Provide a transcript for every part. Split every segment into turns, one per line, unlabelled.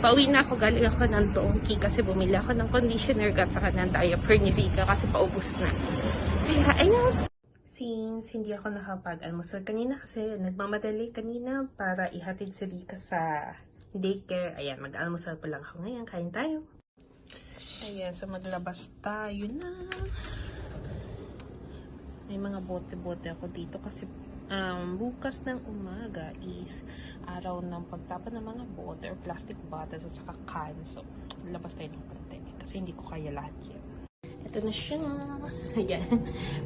Pauwi na ako, galing ako ng Donkey kasi bumili ako ng conditioner at saka ng diaper ni Vika kasi paubos na. Kaya ayun. Since hindi ako nakapag-almusal kanina kasi nagmamadali kanina para ihatid si Vika sa daycare. Ayan, mag-almusal pa lang ako ngayon. Kain tayo. Ayan, so maglabas tayo na. May mga bote-bote ako dito kasi bukas ng umaga is araw ng pagtapon ng mga bote or plastic bottles at saka can. So, labas tayo ng konti kasi hindi ko kaya lahat yan. Ito na siya. Ayan.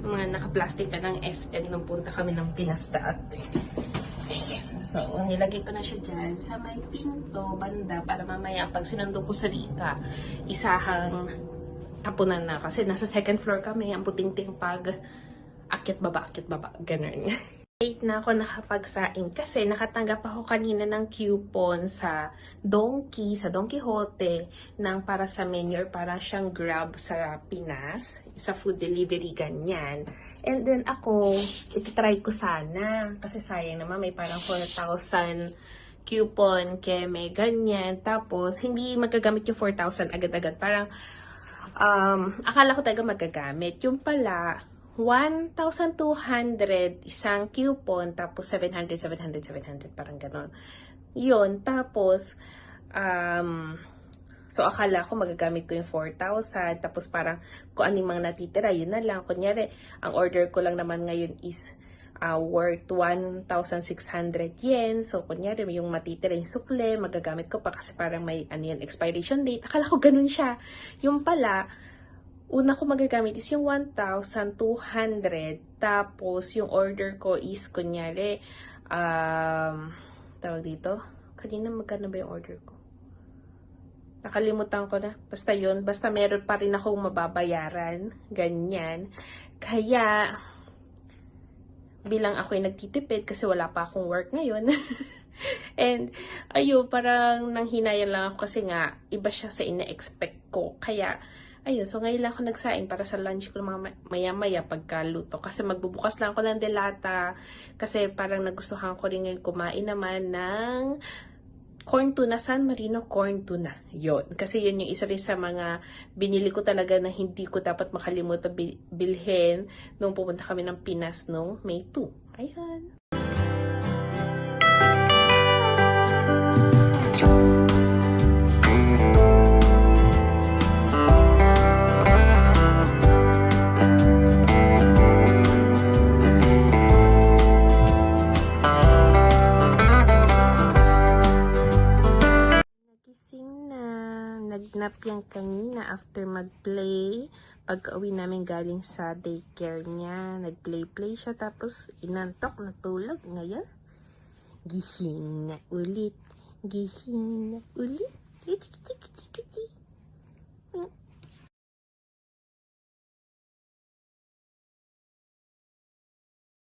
Mga naka-plastic na ng SM nung punta kami ng Pinas dati. Ayan. So, nilagay ko na siya dyan sa may pinto, banda, para mamaya pag sinundo ko sa Rika, isahang tapunan na. Kasi nasa second floor kami, ang puting-ting pag akit baba, ganun. Late na ako nakapagsaing kasi nakatanggap ako kanina ng coupon sa Donkey, sa Don Quijote, ng para sa menu or para siyang Grab sa Pinas, sa food delivery, ganyan. And then ako, ititry ko sana, kasi sayang naman may parang 4,000 coupon, keme, ganyan. Tapos, hindi magagamit yung 4,000 agad-agad. Parang, akala ko talaga magagamit. Yung pala, 1,200 isang coupon, tapos 700, parang ganon. Yun, tapos, so akala ko magagamit ko yung 4,000, tapos parang kung anong mga natitira, yun na lang. Kunyari, ang order ko lang naman ngayon is worth 1,600 yen. So, kunyari, yung matitira yung sukle, magagamit ko pa kasi parang may expiration date. Akala ko ganun siya. Yung pala, una ko magagamit is yung 1,200. Tapos, yung order ko is, kunyari, tawag dito. Kanina magkano ba yung order ko? Nakalimutan ko na. Basta yun. Basta meron pa rin akong mababayaran. Ganyan. Kaya, bilang ako'y nagtitipid kasi wala pa akong work ngayon. And, ayun, parang nanghinayan lang ako kasi nga, iba siya sa ina-expect ko. Kaya, ayun, so ngayon lang ako nagsaing para sa lunch ko maya-maya pagkaluto. Kasi magbubukas lang ako ng delata. Kasi parang nagustuhan ko rin ngayon kumain naman ng corn tuna, San Marino corn tuna. Yun. Kasi yun yung isa rin sa mga binili ko talaga na hindi ko dapat makalimutan bilhin nung pumunta kami ng Pinas nung May 2. Ayan. Nagnap yan kanina after mag-play. Pagka-uwi namin galing sa daycare niya, nag-play siya tapos inantok, natulog. Ngayon, gising na ulit. Gising na ulit.